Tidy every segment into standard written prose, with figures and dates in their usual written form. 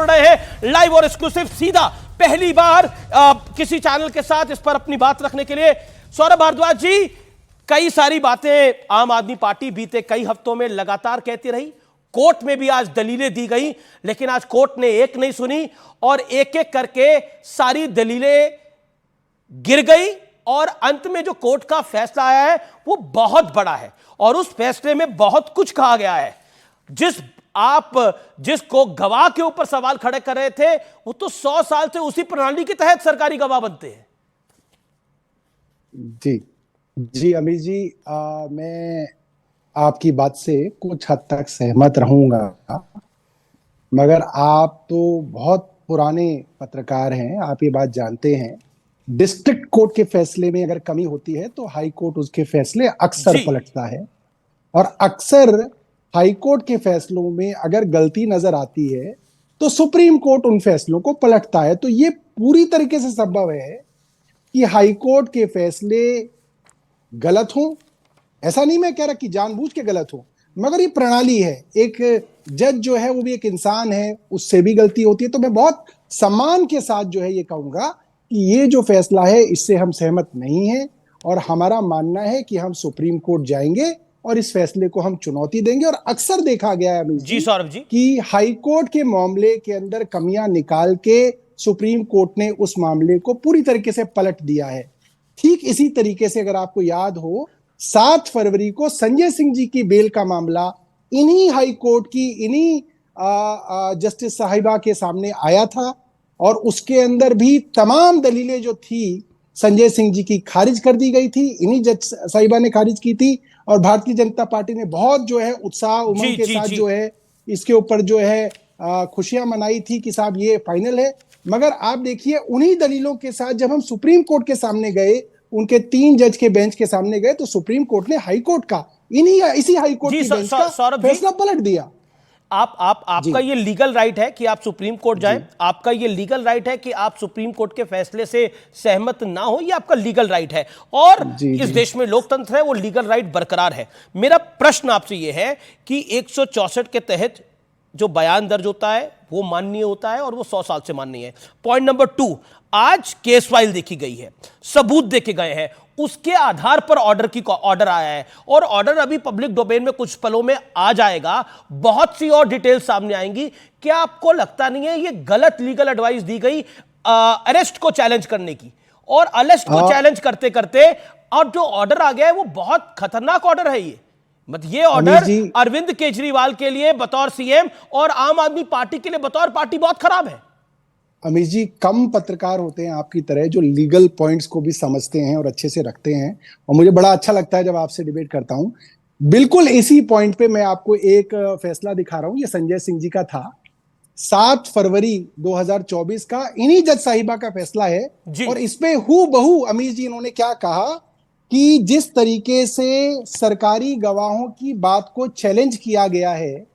रहे हैं लाइव और एक्सक्लूसिव सीधा पहली बार किसी चैनल के साथ इस पर अपनी बात रखने के लिए। सौरभ भारद्वाज जी, कई सारी बातें आम आदमी पार्टी बीते कई हफ्तों में लगातार कहती रही, कोर्ट में भी आज दलीलें दी गई, लेकिन आज कोर्ट ने एक नहीं सुनी और एक एक करके सारी दलीलें गिर गई और अंत में जो कोर्ट का फैसला आया है वो बहुत बड़ा है और उस फैसले में बहुत कुछ कहा गया है। जिसको गवाह के ऊपर सवाल खड़े कर रहे थे वो तो 100 साल से उसी प्रणाली के तहत सरकारी गवाह बनते हैं। जी अमित जी, मैं आपकी बात से कुछ हद तक सहमत रहूंगा, मगर आप तो बहुत पुराने पत्रकार हैं, आप ये बात जानते हैं, डिस्ट्रिक्ट कोर्ट के फैसले में अगर कमी होती है तो हाई कोर्ट उसके फैसले अक्सर पलटता है और अक्सर हाई कोर्ट के फैसलों में अगर गलती नजर आती है तो सुप्रीम कोर्ट उन फैसलों को पलटता है। तो ये पूरी तरीके से संभव है कि हाई कोर्ट के फैसले गलत हों, ऐसा नहीं मैं कह रहा कि जानबूझ के गलत हो, मगर ये प्रणाली है, एक जज जो है वो भी एक इंसान है, उससे भी गलती होती है। तो मैं बहुत सम्मान के साथ जो है ये कहूंगा कि ये जो फैसला है इससे हम सहमत नहीं हैं और हमारा मानना है कि हम सुप्रीम कोर्ट जाएंगे और इस फैसले को हम चुनौती देंगे। और अक्सर देखा गया है जी सौरभ जी कि हाई कोर्ट के मामले के अंदर कमियां निकाल के सुप्रीम कोर्ट ने उस मामले को पूरी तरीके से पलट दिया है। ठीक इसी तरीके से अगर आपको याद हो, 7 फरवरी को संजय सिंह जी की बेल का मामला इन्हीं हाई कोर्ट की इन्हीं जस्टिस साहिबा के सामने आया था और उसके अंदर भी तमाम दलीलें जो थी संजय सिंह जी की खारिज कर दी गई थी, इन्हीं जज साहिबा ने खारिज की थी और भारतीय जनता पार्टी ने बहुत जो है उत्साह उमंग के साथ जो है इसके ऊपर जो है खुशियां मनाई थी कि साहब ये फाइनल है। मगर आप देखिए उन्हीं दलीलों के साथ जब हम सुप्रीम कोर्ट के सामने गए, उनके 3 जज के बेंच के सामने गए, तो सुप्रीम कोर्ट ने हाई कोर्ट का इसी हाई कोर्ट की बेंच का फैसला पलट दिया। आपका ये लीगल राइट है कि आप सुप्रीम कोर्ट जाएं, आपका ये लीगल राइट है कि आप सुप्रीम कोर्ट के फैसले से सहमत ना हो, ये आपका लीगल राइट है और इस देश में लोकतंत्र है, वो लीगल राइट बरकरार है। मेरा प्रश्न आपसे ये है कि 164 के तहत जो बयान दर्ज होता है वो माननीय होता है और वो 100 साल से माननीय है। पॉइंट नंबर 2, आज केस फाइल देखी गई है, सबूत देखे गए हैं, उसके आधार पर ऑर्डर आया है और ऑर्डर अभी पब्लिक डोमेन में कुछ पलों में आ जाएगा, बहुत सी और डिटेल सामने आएंगी। क्या आपको लगता नहीं है ये गलत लीगल एडवाइस दी गई अरेस्ट को चैलेंज करने की, और अरेस्ट को चैलेंज करते करते और जो ऑर्डर आ गया है वो बहुत खतरनाक ऑर्डर है। ये ऑर्डर अरविंद केजरीवाल के लिए बतौर सीएम और आम आदमी पार्टी के लिए बतौर पार्टी बहुत खराब है। अमित जी, कम पत्रकार होते हैं आपकी तरह जो लीगल पॉइंट्स को भी समझते हैं और अच्छे से रखते हैं, और मुझे बड़ा अच्छा लगता है जब आपसे डिबेट करता हूं। बिल्कुल इसी पॉइंट पे मैं आपको एक फैसला दिखा रहा हूं, ये संजय सिंह जी का था, 7 फरवरी 2024 का इन्हीं जज साहिबा का फैसला है और इसमें हूबहू अमित जी इन्होंने क्या कहा कि जिस तरीके से सरकारी गवाहों की बात को चैलेंज किया गया है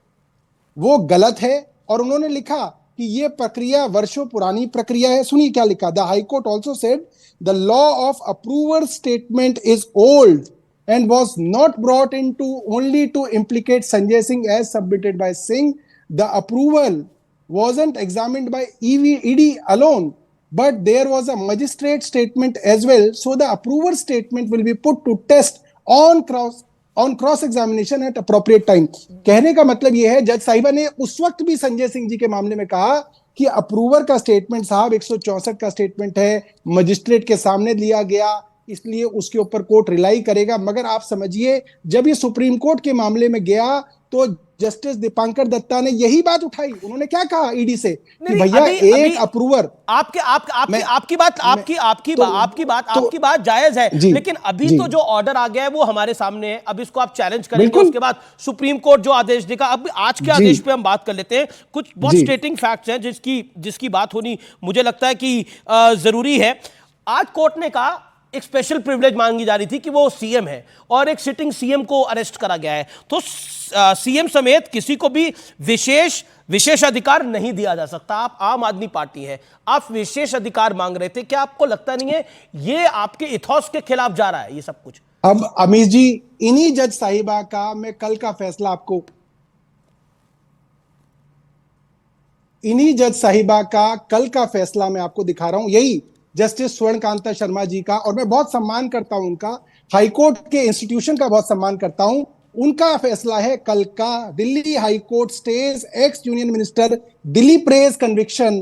वो गलत है और उन्होंने लिखा कि ये प्रक्रिया वर्षों पुरानी प्रक्रिया है। सुनिए क्या लिखा, the high court also said the law of approver statement is old and was not brought into only to implicate Sanjay Singh as submitted by Singh. The approval wasn't examined by ED alone, but there was a magistrate statement as well. So the approver statement will be put to test on cross examination at appropriate time. कहने का मतलब यह है, जज साहिबा ने उस वक्त भी संजय सिंह जी के मामले में कहा कि अप्रूवर का स्टेटमेंट साहब 164 का स्टेटमेंट है, मजिस्ट्रेट के सामने लिया गया, इसलिए उसके ऊपर कोर्ट रिलाई करेगा। मगर आप समझिए जब ये सुप्रीम कोर्ट के मामले में गया तो जस्टिस दीपांकर दत्ता ने यही बात उठाई। उन्होंने क्या कहा ईडी से कि भैया एक अप्रूवर, आपकी बात जायज है, लेकिन अभी तो जो ऑर्डर आ गया है वो हमारे सामने है, अब इसको आप चैलेंज करेंगे, उसके बाद सुप्रीम कोर्ट जो आदेश देगा। अब आज के आदेश पे हम बात कर लेते हैं, कुछ बहुत स्टेटिंग फैक्ट्स हैं जिसकी बात होनी मुझे लगता है कि जरूरी है। आज कोर्ट ने कहा एक स्पेशल प्रिविलेज मांगी जा रही थी कि वो सीएम है और एक सिटिंग सीएम को अरेस्ट करा गया है, तो सीएम समेत किसी को भी विशेष अधिकार नहीं दिया जा सकता। आप आम आदमी पार्टी है, आप विशेष अधिकार मांग रहे थे, क्या आपको लगता नहीं है ये आपके इथॉस के खिलाफ जा रहा है ये सब कुछ? अब अमीश जी, इन्हीं जज साहिबा का मैं कल का फैसला आपको इन्हीं जज साहिबा का कल का फैसला मैं आपको दिखा रहा हूं, यही जस्टिस स्वर्णकांता शर्मा जी का, और मैं बहुत सम्मान करता हूं उनका, हाईकोर्ट के इंस्टीट्यूशन का बहुत सम्मान करता हूं। उनका फैसला है कल का, Delhi high court stays ex union minister Dilip Ray's conviction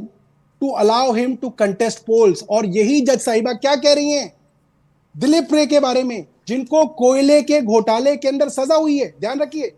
to allow him to contest polls. और यही जज साहिबा क्या कह रही हैं दिलीप रे के बारे में, जिनको कोयले के घोटाले के अंदर सजा हुई है, ध्यान रखिए,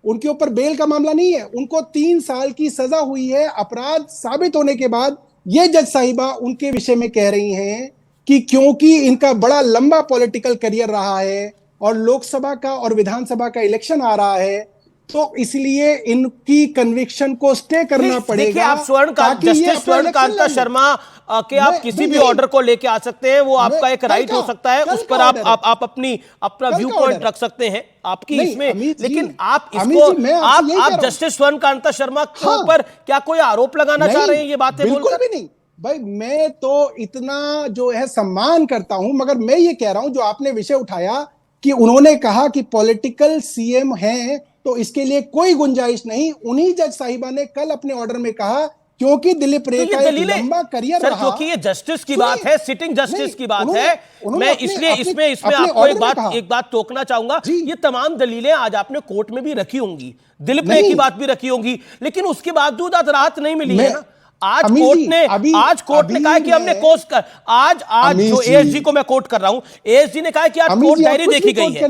उनके ऊपर बेल का मामला नहीं है, उनको 3 साल की सजा हुई है अपराध साबित होने के बाद। ये जज साहिबा उनके विषय में कह रही हैं कि क्योंकि इनका बड़ा लंबा पॉलिटिकल करियर रहा है और लोकसभा का और विधानसभा का इलेक्शन आ रहा है, तो इसलिए इनकी कन्विक्शन को स्टे करना पड़ेगा। देखिए, आप जस्टिस स्वर्णकांता शर्मा के आप किसी भी ऑर्डर को लेके आ सकते हैं, वो आपका एक राइट हो सकता है, उस पर आप अपना व्यू पॉइंट रख सकते हैं आपकी इसमें। लेकिन आप इसको आप जस्टिस स्वर्णकांता शर्मा के ऊपर क्या कोई आरोप लगाना चाह रहे हैं ये बातें बोलकर? बिल्कुल भी नहीं भाई, मैं तो इतना जो है सम्मान करता हूं, मगर मैं ये कह रहा हूं जो आपने विषय उठाया कि उन्होंने कहा कि पॉलिटिकल सीएम हैं, तो इसके लिए कोई गुंजाइश नहीं। उन्हीं जज साहिबा ने कल अपने ऑर्डर में कहा क्योंकि दिलीप रे का एक लंबा करियर रहा, क्योंकि ये जस्टिस की बात है, सिटिंग जस्टिस की बात है, मैं इसलिए इसमें आपको एक बात टोकना चाहूंगा। ये तमाम दलीलें आज आपने कोर्ट में भी रखी होंगी, दिलीप रे की बात भी रखी होंगी, लेकिन उसके बावजूद आज राहत नहीं मिली है ना। आज कोर्ट ने कहा कि हमने कोर्स कर, आज जो एएसजी को मैं कोट कर रहा हूं, एएसजी ने कहा कि आज कोर्ट डायरी देखी गई है।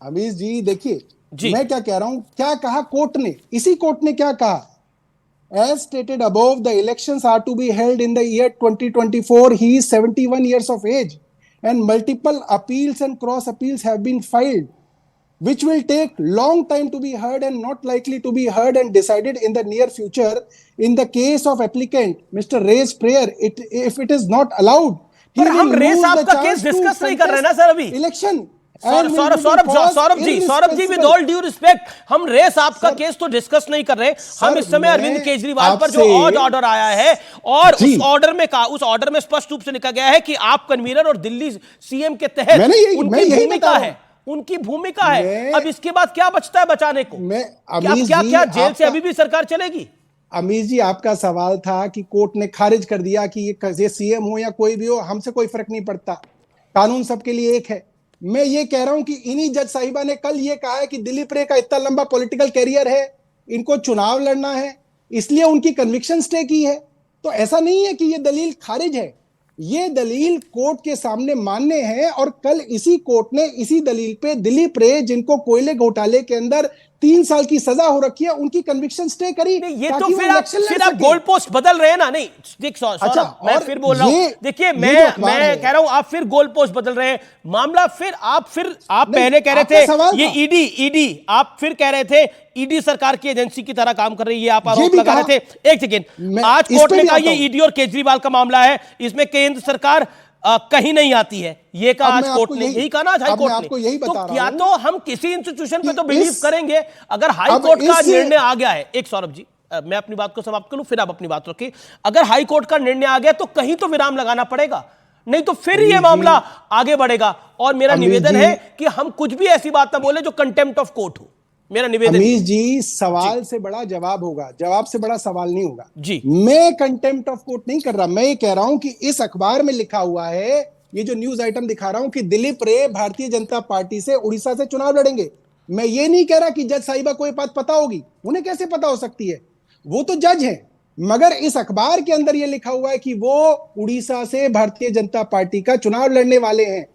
अमीश जी देखिए, मैं क्या कह रहा हूं, क्या कहा कोर्ट ने, इसी कोर्ट ने क्या कहा, as stated above, the elections are to be held in the year 2024. He is 71 years of age and multiple appeals and cross appeals have been filed, which will take long time to be heard and not likely to be heard and decided in the near future. In the case of applicant Mr. Ray's prayer, if it is not allowed, पर हम रे साहब का case discuss नहीं कर रहे ना sir अभी। Election Saurabh ji with all due respect, हम रे साहब का केस तो डिस्कस नहीं कर रहे। हम इस समय अरविंद केजरीवाल पर जो ऑर्डर आया है, और उस ऑर्डर में स्पष्ट रूप से लिखा गया है कि आप कन्वीनर और दिल्ली सीएम के तहत उनकी भूमिका है। अब इसके बाद क्या बचता है बचाने को? क्या जेल से अभी भी सरकार चलेगी? अमीश जी, आपका सवाल था कि कोर्ट ने खारिज कर दिया कि ये सीएम हो या कोई भी हो, हमसे कोई फर्क नहीं पड़ता, कानून सबके लिए एक है। मैं ये कह रहा हूं कि इन्हीं जज साहिबा ने कल ये कहा है कि दिलीप रे का इतना लंबा पॉलिटिकल कैरियर है, इनको चुनाव लड़ना है, इसलिए उनकी कन्विक्शन स्टे की है। तो ऐसा नहीं है कि ये दलील खारिज है, ये दलील कोर्ट के सामने मान्य है। और कल इसी कोर्ट ने इसी दलील पे दिलीप रे, जिनको कोयले घोटाले के अंदर 3 साल की सजा हो रखी है, उनकी कन्विक्शन स्टे करी। ये तो फिर आप गोल पोस्ट बदल रहे हैं ना। नहीं अच्छा, मैं फिर बोल रहा हूं, देखिए मैं कह रहा हूं आप फिर गोल पोस्ट बदल रहे हैं। मामला फिर आप पहले कह रहे थे ये ईडी, आप फिर कह रहे थे ईडी सरकार की एजेंसी की तरह काम कर रही है, आप आरोप लगा रहे थे। एक सेकेंड, आज कोर्ट ने कहा ये ईडी और केजरीवाल का मामला है, इसमें केंद्र सरकार कहीं नहीं आती है, ये कहा आज कोर्ट ने, यही कहा ना आज हाई कोर्ट ने। तो क्या तो हम किसी इंस्टीट्यूशन पे तो बिलीव करेंगे, अगर हाई कोर्ट का निर्णय आ गया है। एक सौरभ जी, मैं अपनी बात को समाप्त करूं फिर आप अपनी बात रखिए। अगर हाई कोर्ट का निर्णय आ गया तो कहीं तो विराम लगाना पड़ेगा, नहीं तो फिर ये मामला आगे बढ़ेगा। और मेरा निवेदन है कि हम कुछ भी ऐसी बात ना बोले जो कंटेम्प्ट ऑफ कोर्ट हो, मेरा निवेदन। अमीश जी, सवाल से बड़ा जवाब होगा, जवाब से बड़ा सवाल नहीं होगा जी। मैं कंटेम्प्ट ऑफ कोर्ट नहीं कर रहा, मैं ये कह रहा हूं कि इस अखबार में लिखा हुआ है, ये जो न्यूज आइटम दिखा रहा हूं कि दिलीप रे भारतीय जनता पार्टी से उड़ीसा से चुनाव लड़ेंगे। मैं ये नहीं कह रहा कि जज साहिबा को ये बात पता होगी, उन्हें कैसे पता हो सकती है, वो तो जज हैं। मगर इस अखबार के अंदर ये लिखा हुआ है कि वो उड़ीसा से भारतीय जनता पार्टी का चुनाव लड़ने वाले हैं।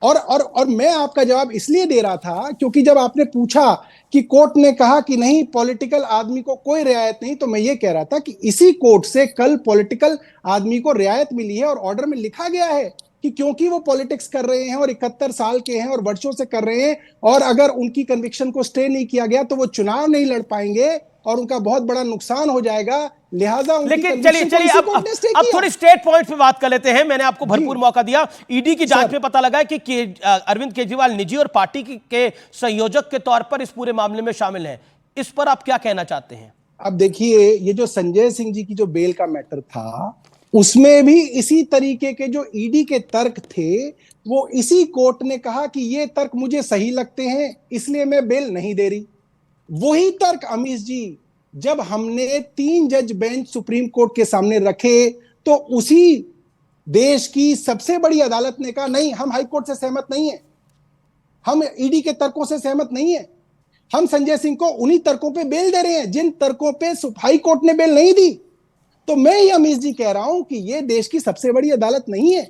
और मैं आपका जवाब इसलिए दे रहा था क्योंकि जब आपने पूछा कि कोर्ट ने कहा कि नहीं पॉलिटिकल आदमी को कोई रियायत नहीं, तो मैं ये कह रहा था कि इसी कोर्ट से कल पॉलिटिकल आदमी को रियायत मिली है और ऑर्डर में लिखा गया है कि क्योंकि वो पॉलिटिक्स कर रहे हैं और 71 साल के हैं और वर्षों से कर रहे हैं, और अगर उनकी कन्विक्शन को स्टे नहीं किया गया तो वो चुनाव नहीं लड़ पाएंगे और उनका बहुत बड़ा नुकसान हो जाएगा। लिहाजा लेकिन चलिए अब थोड़ी स्टेट पॉइंट पे बात कर लेते हैं। मैंने आपको भरपूर मौका दिया। ईडी की जांच में पता लगा है कि अरविंद केजरीवाल निजी और पार्टी के संयोजक के तौर पर इस पूरे मामले में शामिल हैं। इस पर आप क्या कहना चाहते हैं? अब देखिए, ये जो संजय सिंह जी की जो बेल का मैटर था, उसमें भी इसी तरीके के जो ईडी के तर्क थे, वो इसी कोर्ट ने कहा कि ये तर्क मुझे सही लगते हैं, इसलिए मैं बेल नहीं दे रही। वही तर्क अमीश जी जब हमने 3 जज बेंच सुप्रीम कोर्ट के सामने रखे तो उसी देश की सबसे बड़ी अदालत ने कहा नहीं, हम हाई कोर्ट से सहमत नहीं है, हम ईडी के तर्कों से सहमत नहीं है, हम संजय सिंह को उन्हीं तर्कों पे बेल दे रहे हैं जिन तर्कों पे हाई कोर्ट ने बेल नहीं दी। तो मैं ही अमीश जी कह रहा हूं कि ये देश की सबसे बड़ी अदालत नहीं है,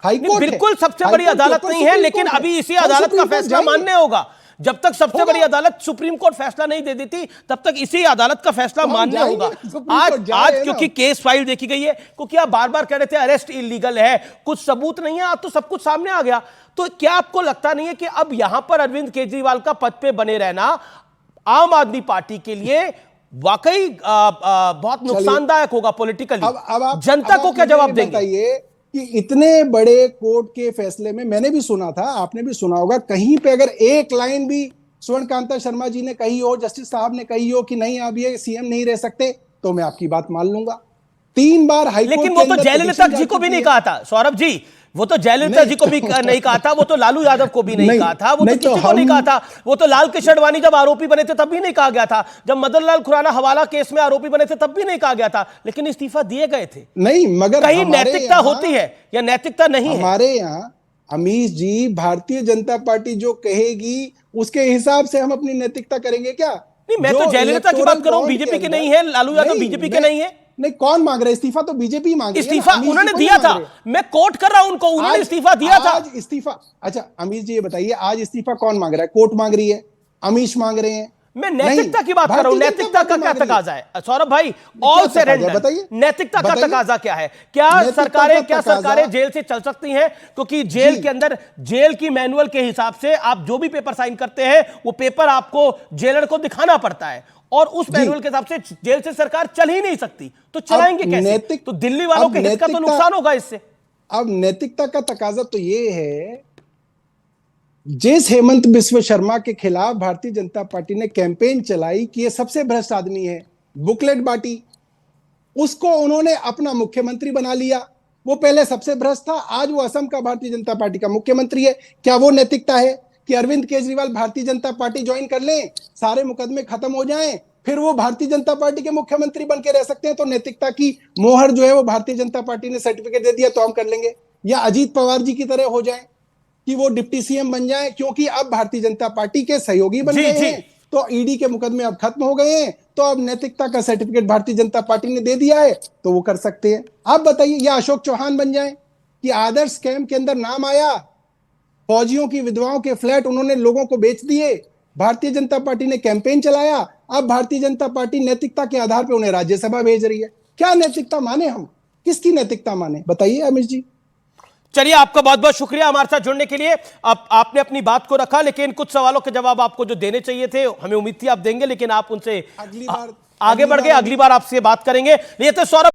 हाई कोर्ट है। बिल्कुल सबसे बड़ी अदालत नहीं है, लेकिन अभी इसी अदालत का फैसला मानने होगा। जब तक सबसे बड़ी अदालत सुप्रीम कोर्ट फैसला नहीं दे देती तब तक इसी अदालत का फैसला मानने होगा। आज क्योंकि केस फाइल देखी गई है, क्योंकि आप बार बार कह रहे थे अरेस्ट इलीगल है, कुछ सबूत नहीं है, आज तो सब कुछ सामने आ गया। तो क्या आपको लगता नहीं है कि अब यहां पर अरविंद केजरीवाल का पद पे बने रहना आम आदमी पार्टी के लिए वाकई बहुत नुकसानदायक होगा पॉलिटिकली? जनता को क्या जवाब देंगे? कि इतने बड़े कोर्ट के फैसले में मैंने भी सुना था, आपने भी सुना होगा, कहीं पे अगर एक लाइन भी स्वर्णकांता शर्मा जी ने कही हो, जस्टिस साहब ने कही हो कि नहीं आप ये सीएम नहीं रह सकते, तो मैं आपकी बात मान लूंगा। 3 बार हाईकोर्ट, लेकिन वो तो जयललिता जी को भी नहीं कहा था सौरभ जी, वो तो जयललिता जी को भी नहीं कहा था, वो तो लालू यादव को भी नहीं कहा था, वो तो किसी को नहीं कहा था, वो तो लाल कृष्ण आडवाणी जब आरोपी बने थे तब भी नहीं कहा गया था, जब मदन लाल खुराना हवाला केस में आरोपी बने थे तब भी नहीं कहा गया था, लेकिन इस्तीफा दिए गए थे। नहीं, मगर कहीं नैतिकता होती है या नैतिकता नहीं है? हमारे यहाँ अमीश जी, भारतीय जनता पार्टी जो कहेगी उसके हिसाब से हम अपनी नैतिकता करेंगे क्या? नहीं, मैं तो जयललिता की बात कर रहा हूं, बीजेपी की नहीं है, लालू यादव बीजेपी के नहीं है। नहीं, कौन मांग रहा है इस्तीफा? तो बीजेपी मांग रही है। इस्तीफा उन्होंने दिया था, मैं कोर्ट कर रहा हूं उनको, उन्होंने इस्तीफा दिया था। आज इस्तीफा, अच्छा अमीश जी ये बताइए, आज इस्तीफा कौन मांग रहा है? कोर्ट मांग रही है, अमीश मांग रहे हैं। मैं नैतिकता की बात कर रहा हूं, नैतिकता का क्या तकाजा है सौरभ भाई? ऑल सरेंडर, बताइए नैतिकता का तकाजा क्या है? क्या सरकारें जेल से चल सकती हैं? क्योंकि जेल के अंदर, जेल की मैनुअल के हिसाब से आप जो भी पेपर साइन करते हैं वो पेपर आपको जेलर को दिखाना पड़ता है, और उस मैनुअल के हिसाब से जेल से सरकार चल ही नहीं सकती, तो चलाएंगे कैसे? तो दिल्ली वालों के हित का तो नुकसान होगा इससे। अब नैतिकता का तकाजा तो ये है, जिस हेमंत बिस्व शर्मा के खिलाफ भारतीय जनता पार्टी ने कैंपेन चलाई कि ये सबसे भ्रष्ट आदमी है, बुकलेट बांटी, उसको उन्होंने अपना मुख्यमंत्री बना लिया। वो पहले सबसे भ्रष्ट था, आज वो असम का भारतीय जनता पार्टी का मुख्यमंत्री है। क्या वो नैतिकता है कि अरविंद केजरीवाल भारतीय जनता पार्टी ज्वाइन कर लें, सारे मुकदमे खत्म हो जाएं, फिर वो भारतीय जनता पार्टी के मुख्यमंत्री बन के रह सकते हैं? तो नैतिकता की मोहर जो है वो भारतीय जनता पार्टी ने सर्टिफिकेट दे दिया तो हम कर लेंगे। या अजीत पवार जी की तरह हो जाए कि वो डिप्टी सीएम बन जाए, क्योंकि अब भारतीय जनता पार्टी के सहयोगी बन गए हैं, तो ईडी के मुकदमे अब खत्म हो गए हैं, तो अब नैतिकता का सर्टिफिकेट भारतीय जनता पार्टी ने दे दिया है तो वो कर सकते हैं। आप बताइए, या अशोक चौहान बन जाए कि आदर्श स्कैम के अंदर नाम आया, फौजियों की विधवाओं के फ्लैट उन्होंने लोगों को बेच दिए, भारतीय जनता पार्टी ने कैंपेन चलाया, अब भारतीय जनता पार्टी नैतिकता के आधार पर उन्हें राज्यसभा भेज रही है। क्या नैतिकता माने हम? किसकी नैतिकता माने? बताइए अमीश जी। चलिए, आपका बहुत बहुत शुक्रिया हमारे साथ जुड़ने के लिए। आपने अपनी बात को रखा, लेकिन कुछ सवालों के जवाब आपको जो देने चाहिए थे, हमें उम्मीद थी आप देंगे, लेकिन आप उनसे आगे बढ़ गए। अगली बार आपसे बात करेंगे। ये तो सौरभ